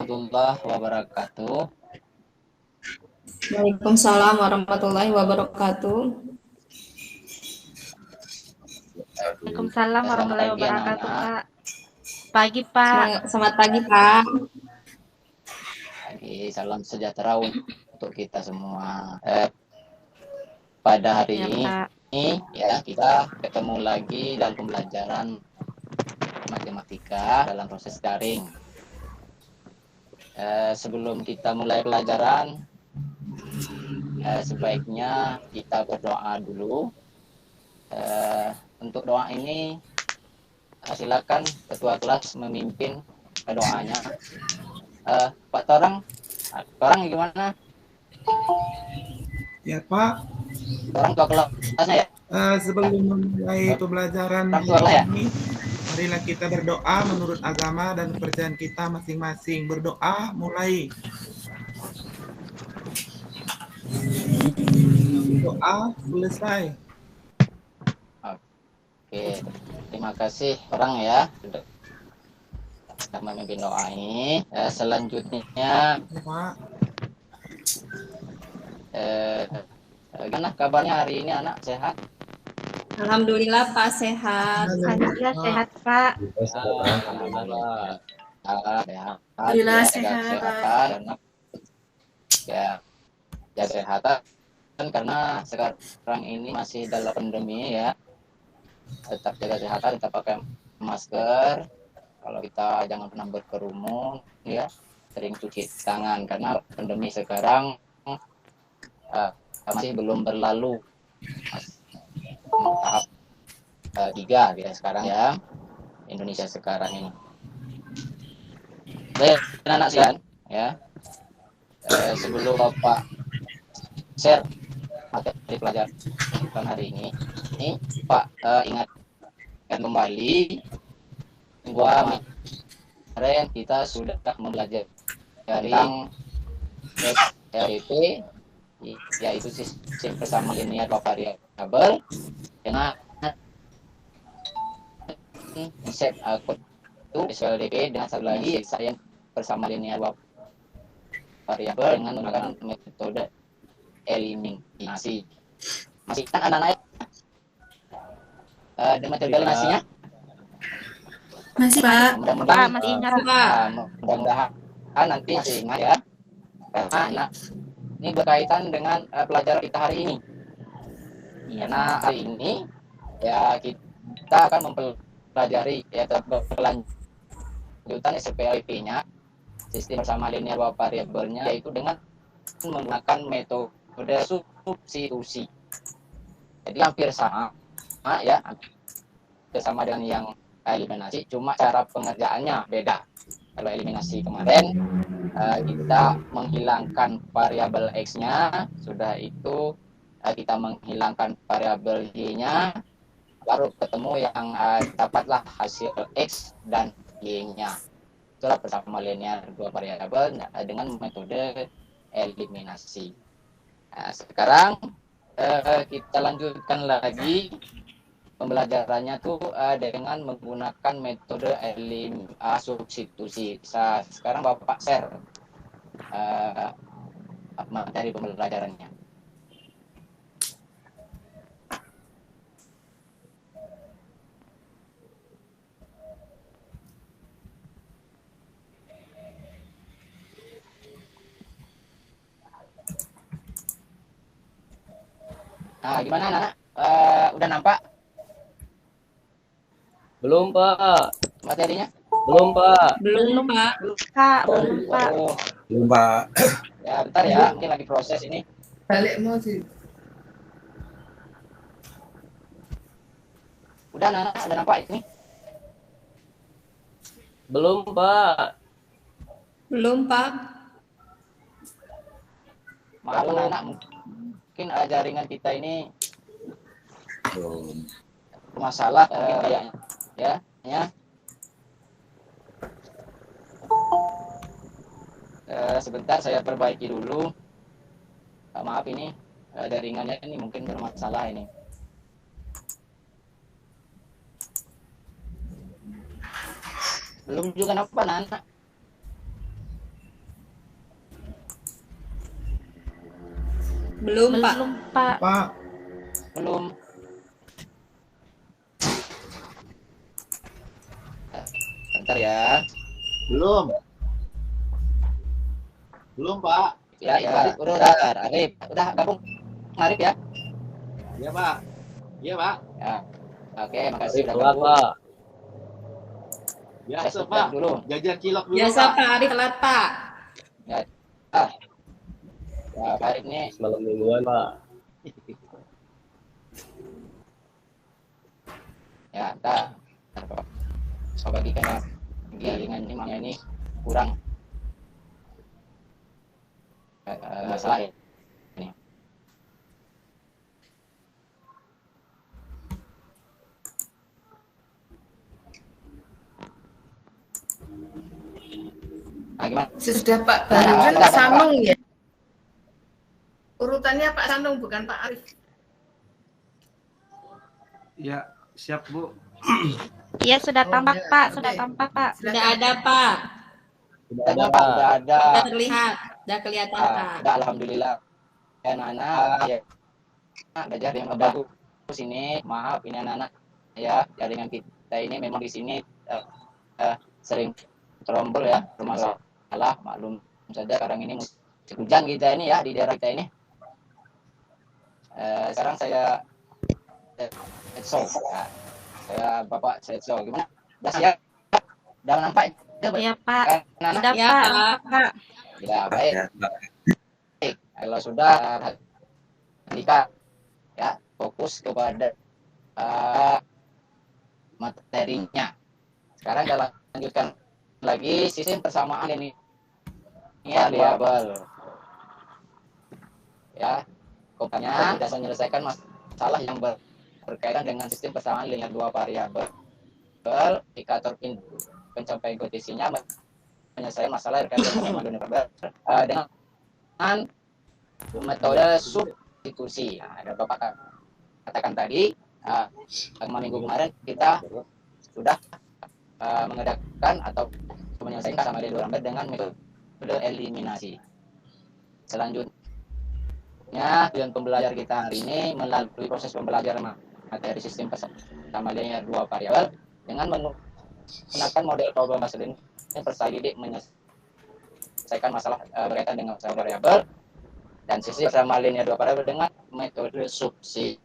warahmatullahi wabarakatuh. Waalaikumsalam warahmatullahi wabarakatuh. Waalaikumsalam Selamat warahmatullahi pagi wabarakatuh, anak-anak. Pak. Pagi, Pak. Selamat pagi, Pak. Salam sejahtera untuk kita semua. Pada hari Ya, Pak. ini ya kita ketemu lagi dalam pembelajaran matematika dalam proses daring. Sebelum kita mulai pelajaran, sebaiknya kita berdoa dulu. Untuk doa ini silakan ketua kelas memimpin doanya. Pak Torang gimana? Ya Pak, Torang tua kelasnya ya? sebelum memulai pembelajaran ini, marilah kita berdoa menurut agama dan kepercayaan kita masing-masing. Berdoa, mulai. Doa, selesai. Oke, terima kasih orang ya sudah memimpin doa ini. Selanjutnya, Pak, gimana kabarnya hari ini anak sehat? Alhamdulillah, Pak, sehat. Alhamdulillah sehat, Pak. Alhamdulillah sehat. Alhamdulillah Jaga sehat, Pak. kesehatan ya, jaga kesehatan karena sekarang ini masih dalam pandemi ya. Tetap jaga kesehatan, tetap pakai masker. Kalau kita jangan pernah berkerumun ya, sering cuci tangan karena pandemi sekarang masih belum berlalu. Tahap 3 ya sekarang ya, Indonesia sekarang ini. Baik, anak sekalian ya, sebelum Bapak share materi pelajaran hari ini Pak ingatkan kembali bahwa kemarin kita sudah mempelajari tentang SLP, yaitu sistem persamaan linear dua variabel dengan konsep itu SLDP, dan satu lagi saya persamaan linear dua variabel dengan menggunakan metode eliminasi. Masih kan anak-anak ada metode eliminasinya? Masih, Pak. Pak, masih ingat, Pak. Mudah-mudahan nanti masih ingat ya, karena ini berkaitan dengan pelajaran kita hari ini. Karena hari ini ya kita akan mempelajari ya berkelanjutan SPLP-nya, sistem persamaan linear dua variabelnya, yaitu dengan menggunakan metode substitusi. Jadi hampir sama ya, hampir sama dengan yang eliminasi, cuma cara pengerjaannya beda. Kalau eliminasi kemarin kita menghilangkan variabel X-nya, sudah itu kita menghilangkan variabel Y-nya, baru ketemu yang dapatlah hasil X dan Y-nya. Itulah persamaan linear dua variabel dengan metode eliminasi. Nah, sekarang kita lanjutkan lagi pembelajarannya tuh dengan menggunakan metode substitusi. Sekarang Bapak share materi pembelajarannya. Nah, gimana anak-anak? Udah nampak? Belum, Pak. Materinya? Belum, Pak. Belum, Pak. Pak, belum, Pak. belum Pak. Ya, bentar ya, mungkin lagi proses ini. Balik mau sih. Udah anak-anak, udah nampak ini? Belum, Pak. Belum, Pak. Maaf anak-anak, mungkin jaringan kita ini masalah mungkin kayaknya ya. Sebentar saya perbaiki dulu. Maaf ini jaringannya ini mungkin bermasalah ini. Belum juga nampak anak. Belum, Pak. Belum, Pak. Pak. Belum. Bentar ya. Belum. Belum, Pak. Ya, udah, Arif. Udah gabung. Arif ya. Iya, Pak. Iya, Pak. Ya. Oke, makasih Arif udah telat, gabung. Pak. Biasa, Saya Pak. dulu. Jajan cilok dulu, Biasa, Pak. Pak. Arif telat, Pak. Ya, Pak Arif nih. Malam mingguan, Pak. Ya, tak. Saya bagikan dengan imamnya ini kurang masalah ini. Nah, gimana? Sudah Pak Nah, barusan ada, Sanung ya. Urutannya Pak Sanung bukan Pak Arif. Ya, siap Bu. Iya, sudah Oh, tampak, ya, Pak. oke. Sudah tampak, Pak. Sudah ada, Pak. Sudah Ada, ada, Pak, Pak. udah ada. Sudah terlihat. Sudah kelihatan, Pak. Udah, alhamdulillah. Ya, anak-anak, ya, belajar yang bagus ini. Maaf, ini anak-anak ya, jaringan kita ini memang di sini sering terombol ya, bermasalah. Maklum saja sekarang ini musim hujan kita ini ya, di daerah kita ini. Sekarang saya nah, saya Bapak Setso, gimana? Udah siap? Udah nampak? Iya, Pak. Anak-anak? Sudah, Ya, Pak. Pak. Pak. Ya, baik. Kalau sudah, Andika ya fokus kepada materinya. Sekarang kita lanjutkan lagi sistem persamaan ini variabel. Ya, kopanya sudah menyelesaikan masalah yang berkaitan dengan sistem persamaan linear dua variabel. Indikator pencapaian kondisinya menyelesaikan masalah berkaitan dengan linear variabel dengan metode substitusi. Nah, ada Bapak katakan tadi, minggu kemarin kita sudah mengerjakan atau menyelesaikan sama dua variabel dengan metode eliminasi. Selanjutnya, tujuan pembelajar kita hari ini melalui proses pembelajaran materi sistem persamaan linear dua variabel dengan menggunakan model problem bahasa linear peserta didik menyelesaikan masalah berkaitan dengan variabel dan sistem persamaan linear dua variabel dengan metode substitusi.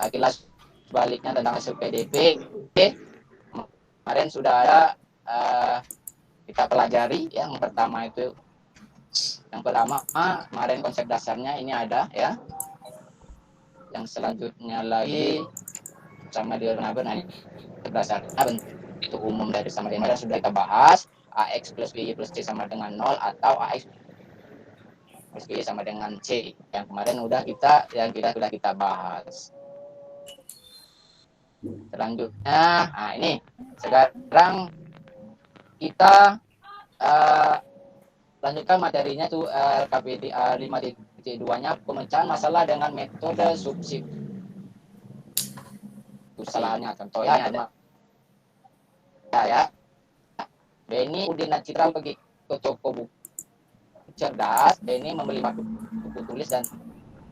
Kilas baliknya tentang hasil PDP kemarin sudah ada kita pelajari. Yang pertama kemarin konsep dasarnya ini ada ya. Yang selanjutnya lagi sama dia benar berdasarkan bentuk umum dari sama linear sudah kita bahas. AX plus BY plus C sama dengan 0 atau AX plus BY sama dengan C. Yang kemarin sudah kita bahas. Selanjutnya, nah ini sekarang kita lanjutkan materinya tuh LKPD 5.2-nya pemecahan masalah dengan metode substitusi. Kesalahannya contohnya ya. Denny Udina Citra pergi ke toko buku cerdas. Denny membeli 4 buku tulis dan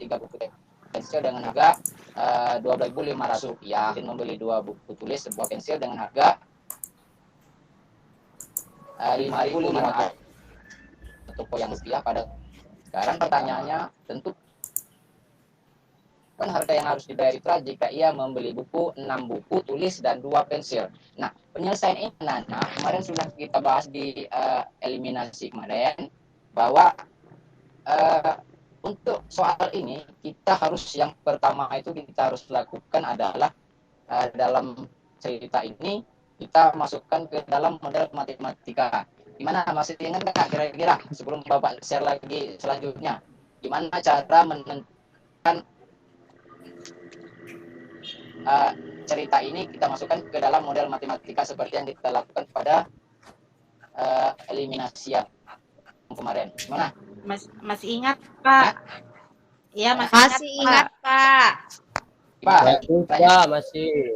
3 buku pensil dengan harga Rp12.500. Denny membeli 2 buku tulis, sebuah pensil dengan harga Rp5.500. Toko yang setia pada sekarang pertanyaannya tentu kan harga yang harus dibayar Citra jika ia membeli buku 6 buku tulis dan 2 pensil. Nah, penyelesaian ini kemarin sudah kita bahas di eliminasi kemarin bahwa untuk soal ini kita harus yang pertama itu kita harus lakukan adalah dalam cerita ini kita masukkan ke dalam model matematika. Gimana masih ingat nggak kira-kira sebelum Bapak share lagi selanjutnya? Gimana cara menentukan cerita ini kita masukkan ke dalam model matematika seperti yang kita lakukan pada eliminasi yang kemarin. Gimana? Masih ingat, Pak? Iya, Masih ingat, Pak. Pak, Masih.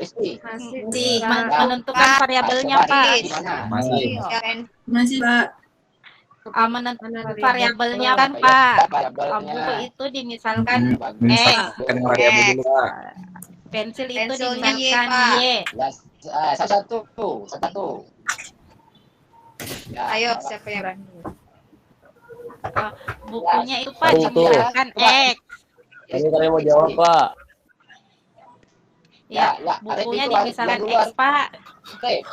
Menentukan variabelnya, Pak. Gimana? Masih. Masih, Pak. menentukan variabelnya kan, Pak. variabelnya. Buku itu dimisalkan Bagus. X, Dengan variabel dulu, Pak. pensil itu Pensilnya Y, dimisalkan Pak. Y. Ya, satu. Ya, Ayo, siapa yang berani? Bukunya itu Pak Satu. dimisalkan X. Ini kalian mau jawab, Pak. Ya, Ya, bukunya Arif itu dimisalkan yang X, luar. Pak. Oke.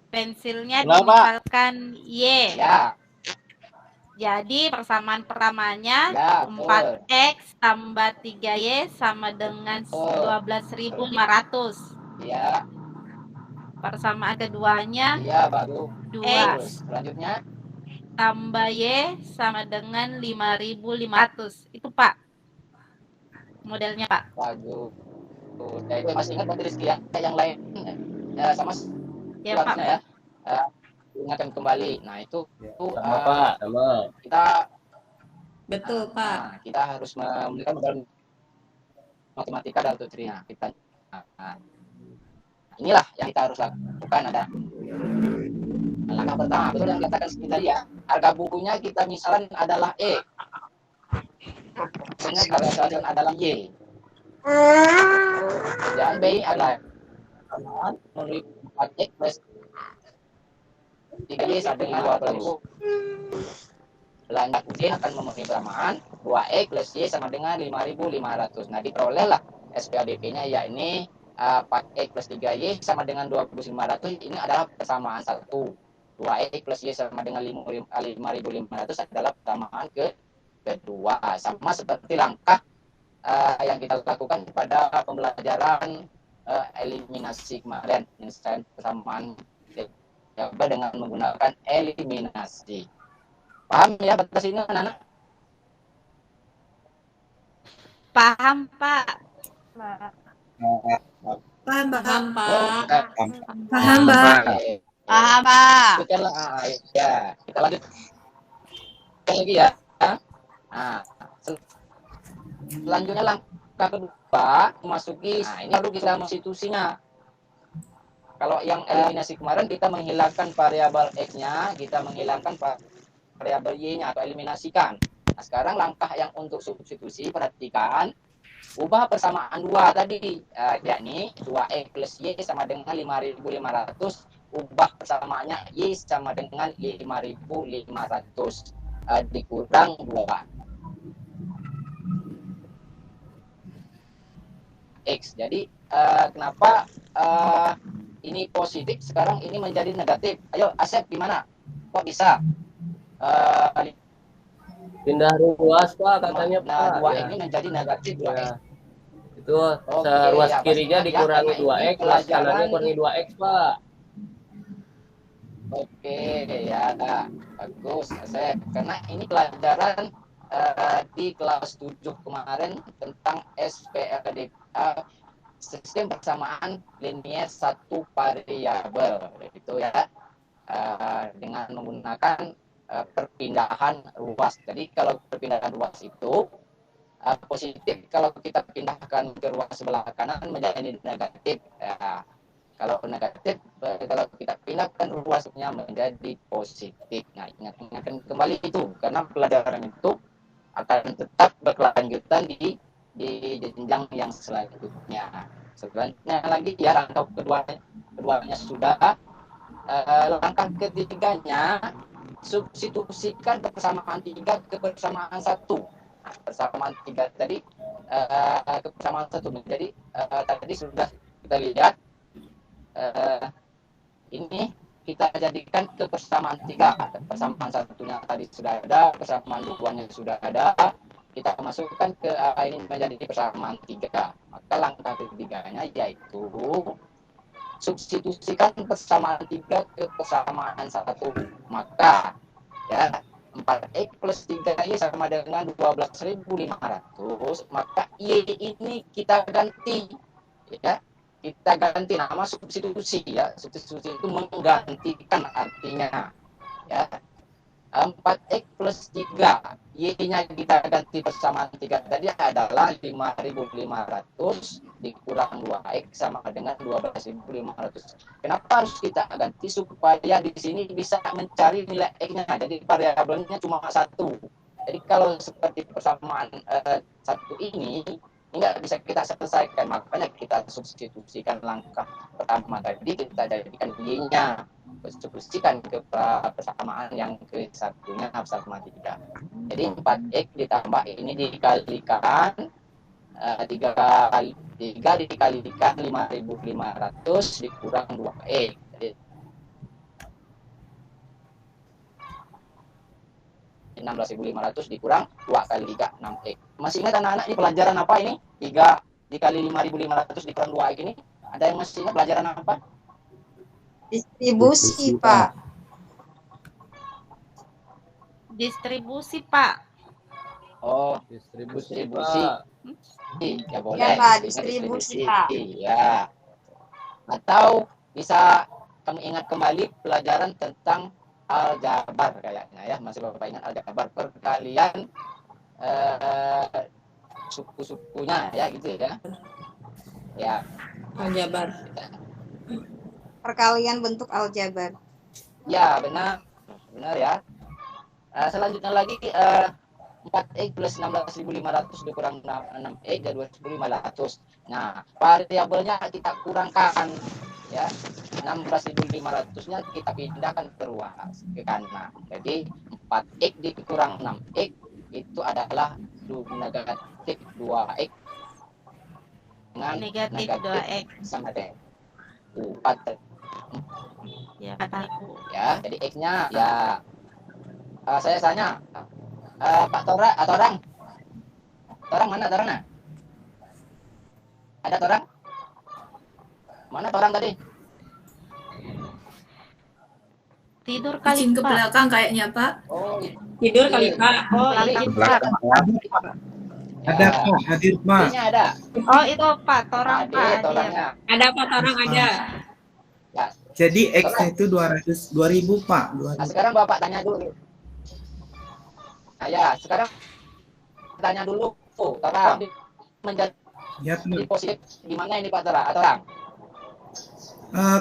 Pensilnya Kenapa? dimisalkan Y. Ya, Jadi persamaan pertamanya ya, 4X tambah 3Y sama dengan Betul. 12.500. ya, Persamaan keduanya ya, baru. 2X Selanjutnya, tambah Y sama dengan 5.500. Itu Pak modelnya Pak. bagus. Ya, itu masih ingat berarti Rizky ya? Yang lain sama Ya Pak. ya. Ingatkan kembali. Nah, itu Sama, Pak. Sama. kita Betul, Pak. kita harus memberikan modal matematika dan tutorialnya. Inilah yang kita harus lakukan. Ada langkah pertama, betul yang katakan sekitar ya. Harga bukunya kita misalnya adalah E. Maksudnya harga salian adalah Y. Dan B adalah 4X plus 3Y sama dengan 20.000. Lanjut Y akan memenuhi persamaan 2X plus Y sama dengan 5.500. Nah, diperolehlah SPADP-nya yakni 4X plus 3Y sama dengan 20.500. Ini adalah persamaan 1. 2X plus Y sama dengan 5.500 adalah persamaan kedua. Sama seperti langkah yang kita lakukan pada pembelajaran eliminasi kemarin. Misalnya persamaan dengan menggunakan eliminasi. Paham ya batas ini anak-anak? Paham Pak. Paham, Pak. Paham, Pak. Paham, Pak. Ya, kita lanjut lagi ya. Nah, selanjutnya langkah kedua memasuki. Nah, ini baru kita konstitusinya. Kalau yang eliminasi kemarin kita menghilangkan variabel X-nya, kita menghilangkan variabel Y-nya atau eliminasikan. Nah, sekarang langkah yang untuk substitusi, perhatikan, ubah persamaan 2 tadi, yakni 2X plus Y sama dengan 5.500, ubah persamaannya Y sama dengan 5.500, dikurang 2. X. Jadi, kenapa ini positif, sekarang ini menjadi negatif? Ayo, Asep, gimana? Kok bisa? Pindah ruas, Pak, katanya, Nah, Pak. 2 ini menjadi negatif 2X. Ya. Itu ruas ya, kirinya maksudnya dikurangi karena 2X, ini ruas kanannya pelajaran- kurangi 2X, Pak. Oke, ya, bagus, Asep. Karena ini pelajaran di kelas 7 kemarin tentang SPLD, sistem persamaan linier satu variabel, gitu ya, dengan menggunakan perpindahan ruas. Jadi kalau perpindahan ruas itu positif, kalau kita pindahkan ke ruas sebelah kanan menjadi negatif. Kalau negatif, kalau kita pindahkan ruasnya menjadi positif. Nah, ingatkan kembali itu, karena pelajaran itu akan tetap berkelanjutan di jenjang yang selanjutnya. Selanjutnya lagi ya, langkah keduanya sudah. Langkah ketiganya, substitusikan persamaan 3 ke persamaan 1. Nah, persamaan 3 tadi ke persamaan 1 menjadi tadi sudah kita lihat, ini kita jadikan ke persamaan 3. Persamaan 1-nya tadi sudah ada, persamaan 2-nya sudah ada, kita masukkan ke ini menjadi persamaan 3. Maka langkah ketiganya yaitu substitusikan persamaan 3 ke persamaan 1. Maka ya, 4X plus 3Y sama dengan 12.500, maka Y ini kita ganti, ya, kita ganti nama substitusi, ya. Substitusi itu menggantikan artinya, ya. 4X plus 3. Y-nya kita ganti persamaan 3 tadi adalah 5.500 dikurang 2X sama dengan 12.500. Kenapa harus kita ganti? Supaya di sini bisa mencari nilai X-nya. Jadi variabelnya cuma 1. Jadi kalau seperti persamaan 1 ini nggak bisa kita selesaikan. Makanya kita substitusikan langkah pertama tadi, kita jadikan Y-nya. Substitusikan ke persamaan yang ke satunya sama 3. Jadi 4X ditambah ini dikalikan 3 dikalikan 5.500 dikurang 2X. Jadi 16.500 dikurang 2 kali 3, 6X. Masih ingat anak-anak ini pelajaran apa ini? 3 dikali 5.500 dikurang 2X ini? Ada yang masih ingat pelajaran apa? Distribusi, Pak. Distribusi, Pak. Oh, Distribusi, distribusi. Pak. Ya boleh. Ya, Pak, Ingat distribusi, Pak. Ya. Atau bisa kamu ingat kembali pelajaran tentang aljabar kayaknya ya. Masih Bapak ingat aljabar, perkalian suku-sukunya ya gitu ya. Ya. Aljabar. Perkalian bentuk aljabar. Ya, benar. Benar ya. Selanjutnya lagi 4X plus 16.500 dikurang 6X dan 2.500. Nah, variabelnya kita kurangkan ya. 16.500-nya kita pindahkan ke ruas ke kanan. Jadi 4X dikurang 6X itu adalah negatif 2X dengan Negatif 2X. sama dengan 4. Ya, kataku. Ya, jadi X-nya ya saya tanya Pak Tora atau orang mana Torangnya? Ada Torang? Mana Torang tadi? Tidur kali, Kucing ke Pak. belakang kayaknya, Pak. Oh, Tidur kali, Pak. Oh, izin, Pak. Ada Pak, hadir Pak. Ini ada. Oh, itu Pak, Torang, Ada Pak. Hadir. Torangnya. Ada Pak, orang ada. Jadi X-nya itu 2.000 Pak. Nah, sekarang Bapak tanya dulu. Nah, ya, sekarang tanya dulu. Oh, Torang menjadi Ya, Pak. positif gimana ini Pak Tora? Torang?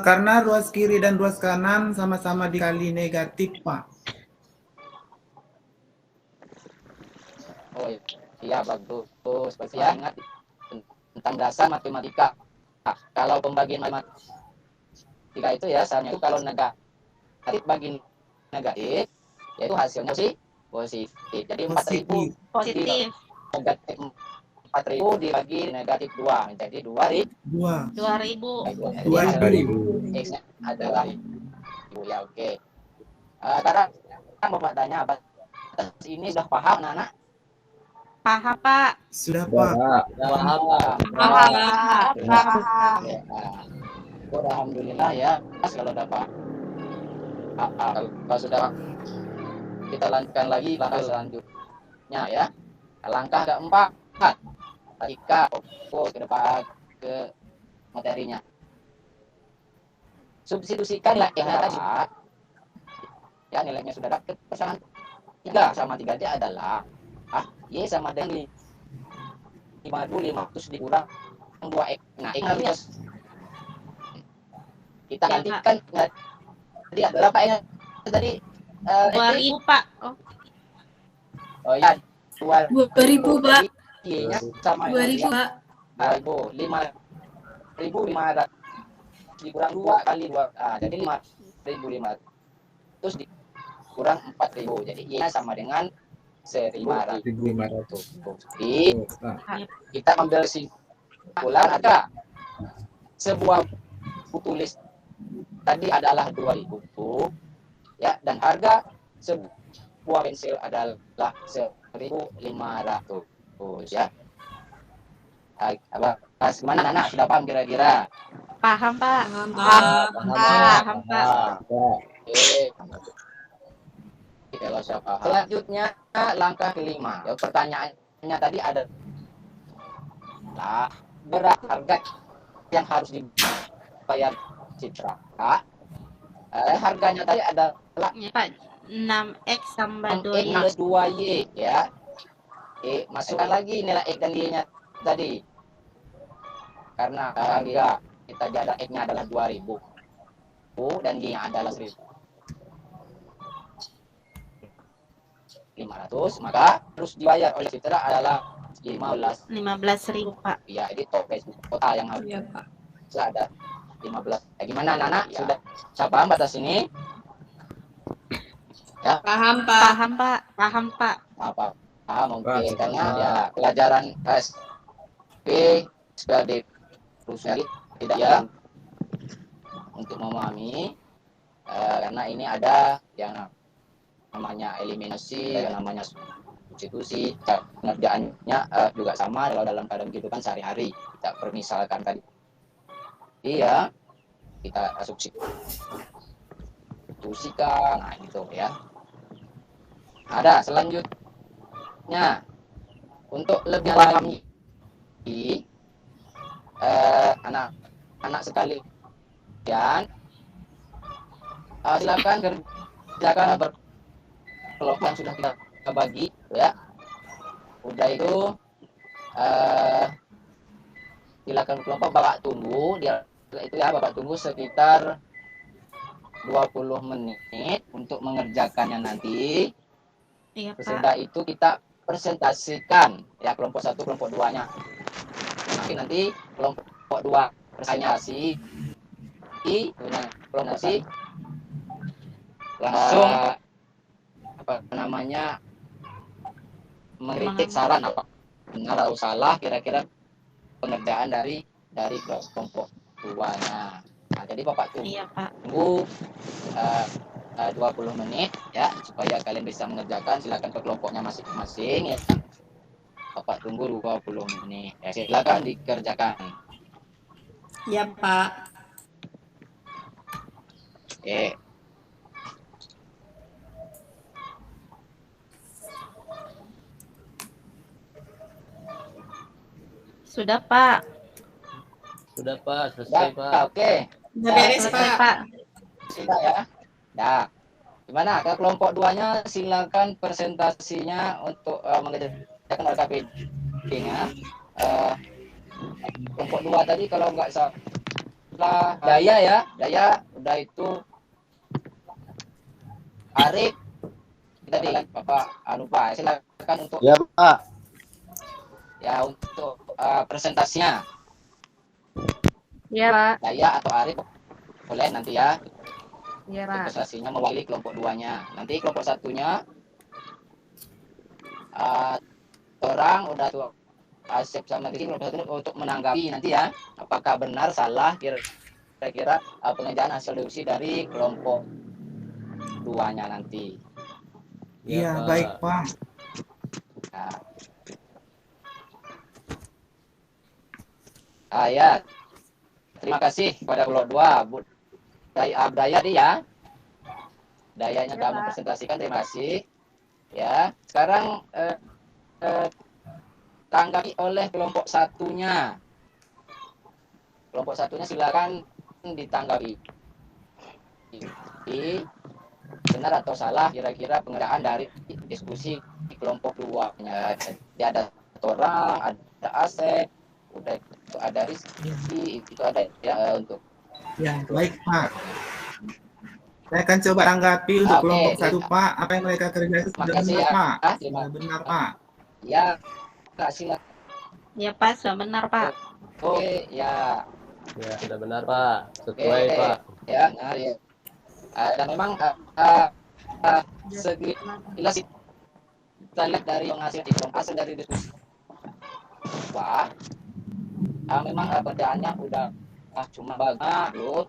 Karena ruas kiri dan ruas kanan sama-sama dikali negatif, Pak. Oh iya, bagus. Pasti ya, ingat tentang dasar matematika. Nah, kalau pembagian matematika itu ya, misalnya itu kalau negatif bagi negatif, yaitu hasilnya sih positif. Jadi 4.000 Positif. negatif 4.000 dibagi negatif 2 menjadi 2.000. 2.000. 2.000. X adalah 1.000 ya, oke. Sekarang Bapak tanya apa? Ini sudah paham anak-anak? Paham, Pak. Sudah, Pak. Paham, Pak. Paham. Ya, alhamdulillah ya, kalau dapat. Kalau sudah, kita lanjutkan lagi langkah selanjutnya ya. Langkah keempat, ketika ke depan ke materinya. Substitusikan yang tadi. Ya, nilainya sudah dapat persamaan 3 sama 3 dia adalah Y sama dengan 5.500 dikurang 2X. Nah, ini harus kita gantikan tadi adalah Pak ya tadi 2.000, Pak. oh ya 2.000, Pak. Y-nya sama 2.000, Pak. 5.500 dikurang 2 kali 2. Jadi 5.500 dikurang 4.000. Jadi Y-nya sama dengan 1.500. Jadi kita ambil kesimpulan ada sebuah buku tulis tadi adalah 2.000 ya, dan harga sebuah pensil adalah 1.500 ya. Gimana anak sudah paham kira-kira? Paham, Pak. Paham, Pak. Oke. Kalau saya paham. Selanjutnya langkah kelima. Ya, pertanyaannya tadi ada berapa harga yang harus dibayar Citra? Harganya tadi adalah Ya, Pak. 6X tambah 6X 2Y. plus 2Y ya. Oke, masukkan lagi nilai X dan Y-nya tadi. Karena kita ada X-nya adalah 2000 dan Y-nya adalah 1500, maka harus dibayar oleh Citra adalah 15.000, Pak. ya. Ini total yang harus Iya, Pak. ada 15. Gimana anak-anak? Sudah paham batas ini? Ya. Paham, Pak. Paham, Pak. Paham, Pak. Paham mungkin Paham. karena ya pelajaran SP sudah ditelusuri tidak ya untuk memahami karena ini ada yang namanya eliminasi, yang namanya substitusi, pengerjaannya juga sama kalau dalam keadaan kehidupan sehari-hari. Kita permisalkan tadi, iya kita substitusikan, nah gitu ya. Ada selanjutnya untuk lebih lagi anak-anak sekalian silakan kerjakan kelompok yang sudah kita bagi ya. Udah itu silakan kelompok Bapak tunggu dia itu ya, Bapak tunggu sekitar 20 menit untuk mengerjakannya nanti. Iya, Pak. Sesudah itu kita presentasikan ya kelompok 1, kelompok 2-nya. Nanti kelompok 2 presentasi langsung apa namanya mengkritik saran apa benar atau salah kira-kira pengerjaan dari kelompok 2-nya. Nah, jadi Bapak tunggu Iya, Pak. 20 menit ya supaya kalian bisa mengerjakan. Silakan ke kelompoknya masing-masing ya. Bapak tunggu 20 menit. Ya, silakan dikerjakan. Iya, Pak. Oke. Sudah, Pak. Sudah Pak, selesai Pak. Oke. Udah beres, Selesai, Pak. Pak. Sudah ya. Nah, gimana? Ke kelompok 2-nya silakan presentasinya untuk mengerjakan RKPD-nya. Kelompok 2 tadi kalau nggak salah Daya ya. Daya udah itu Arif tadi Bapak lupa. Silakan untuk Ya Pak. ya untuk presentasinya. Iya, Pak. Daya atau Arif boleh nanti ya. Iya, Pak. Presentasinya mewakili kelompok 2-nya. Nanti kelompok 1-nya orang udah tuh Asep sama Diki untuk menanggapi nanti ya apakah benar salah kira-kira pengerjaan hasil deduksi dari kelompok 2-nya nanti. Iya, Pak. baik Pak. Nah, ya. Terima kasih kepada kelompok 2 Bu Daya ya. Dayanya telah mempresentasikan, terima kasih. Ya, sekarang tanggapi oleh kelompok 1-nya. Kelompok 1-nya silakan ditanggapi. Benar atau salah kira-kira pengerjaan dari diskusi di kelompok 2-nya. Jadi ada orang, ada Asep, udah itu ada Rizky, itu ada ya untuk. Ya, baik Pak. Saya akan coba tanggapi untuk Oke, kelompok 1 terima- Pak. Apa yang mereka kerjakan sudah Makasih benar ya. Pak. Terima Sudah benar Pak. Ya, Kak, silakan. Iya, Pak. Sudah benar, Pak. Oke, ya. Ya, sudah benar Pak. Sesuai Oke. Pak. Ya, nah, ya. Dan memang sekilas kita lihat dari penghasil hasil dari diskusi wah memang kerjaannya udah cuma bagus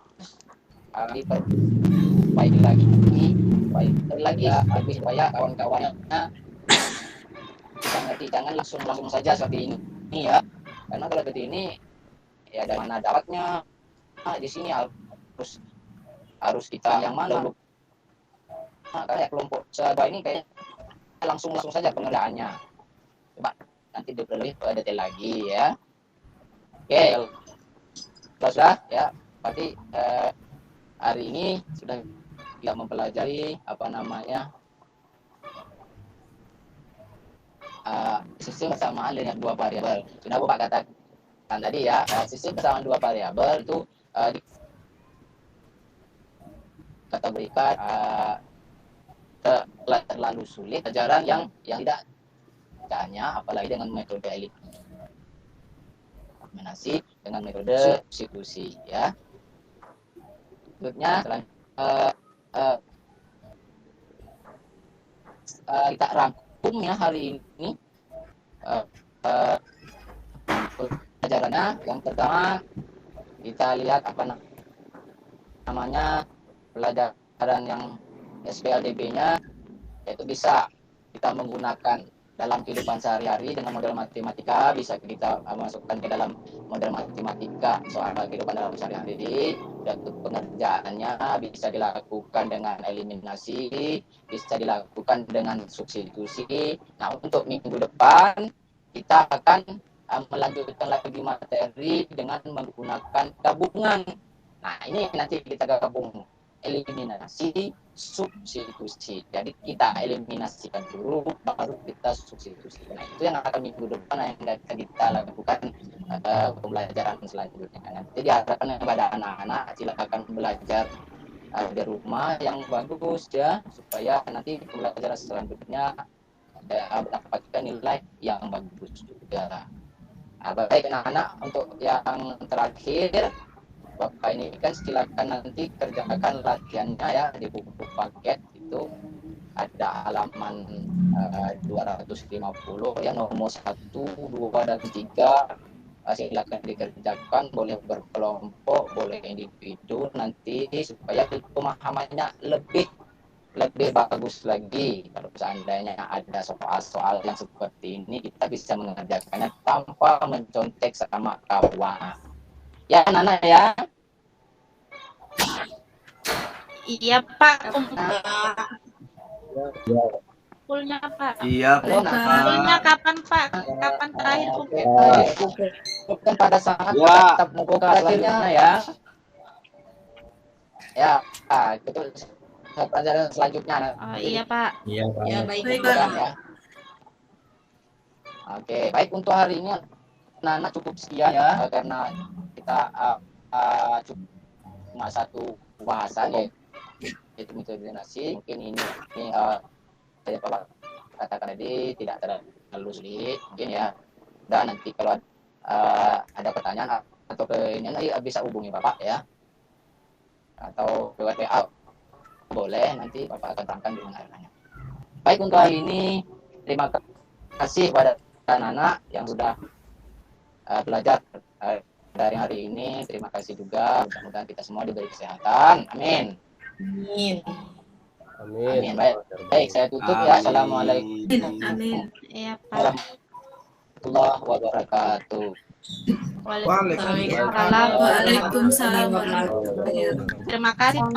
diperbaiki lagi ya habis supaya kawan-kawannya bisa ngerti, jangan langsung saja seperti ini ya, karena kalau seperti ini ya dari mana dapatnya di sini harus kita yang mana dulu. Kayak kelompok coba ini kayak langsung saja pengerjaannya. Coba nanti lebih detail lagi ya. Oke, kalau sudah ya berarti hari ini sudah yang mempelajari sistem persamaan dengan dua variabel. Sudah Bapak katakan tadi ya, sistem persamaan dua variabel itu dikategorikan terlalu sulit, pelajaran yang tidak hanya apalagi dengan metode eliminasi dengan metode substitusi ya. Berikutnya kita rangkum ya hari ini pelajarannya. Yang pertama kita lihat pelajaran yang SPLDB-nya, yaitu bisa kita menggunakan dalam kehidupan sehari-hari dengan model matematika, bisa kita masukkan ke dalam model matematika soal kehidupan dalam sehari-hari. Dan untuk pengerjaannya bisa dilakukan dengan eliminasi, bisa dilakukan dengan substitusi. Nah, untuk minggu depan kita akan melanjutkan lagi materi dengan menggunakan gabungan. Nah, ini nanti kita gabung eliminasi, substitusi. Jadi kita eliminasikan dulu, baru kita substitusi. Nah, itu yang akan minggu depan yang kita lakukan pembelajaran selanjutnya. Nanti diharapkan kepada anak-anak silakan belajar di rumah yang bagus ya, supaya nanti pembelajaran selanjutnya mendapatkan nilai yang bagus juga. Nah, baik anak-anak, untuk yang terakhir, Bapak ini kan silakan nanti kerjakan latihannya ya di buku paket itu ada halaman 250 ya, nomor 1, 2 dan 3. Silakan dikerjakan, boleh berkelompok, boleh individu nanti supaya pemahamannya lebih bagus lagi. Kalau seandainya ada soal-soal yang seperti ini, kita bisa mengerjakannya tanpa mencontek sama kawan. Ya, Nana ya. Iya Pak. Kumpulnya Pak. Iya, Kumpulnya Pak. kapan Pak? Kapan terakhir kumpul? Bukan pada saat Ya. tetap membuka selanjutnya ya. Ya, betul. Pelajaran selanjutnya. Oh iya Pak. Ya, baik. Ya. Oke, baik, untuk hari ini anak cukup sekian ya, karena kita cuma satu bahasan yaitu metodologi. Mungkin ini saya katakan tadi tidak terlalu sulit mungkin ya. Dan nanti kalau ada pertanyaan atau ini nanti bisa hubungi Bapak ya, atau lewat WA boleh, nanti Bapak akan terangkan dengan anak-anaknya. Baik, untuk hari ini terima kasih kepada anak-anak yang sudah belajar dari hari ini. Terima kasih juga, mudah-mudahan kita semua diberi kesehatan. Amin. Amin. Amin. Baik, saya tutup ya. Assalamualaikum Amin. Iya Pak. warahmatullahi wabarakatuh. Waalaikumsalam warahmatullahi wabarakatuh. Terima kasih Pak.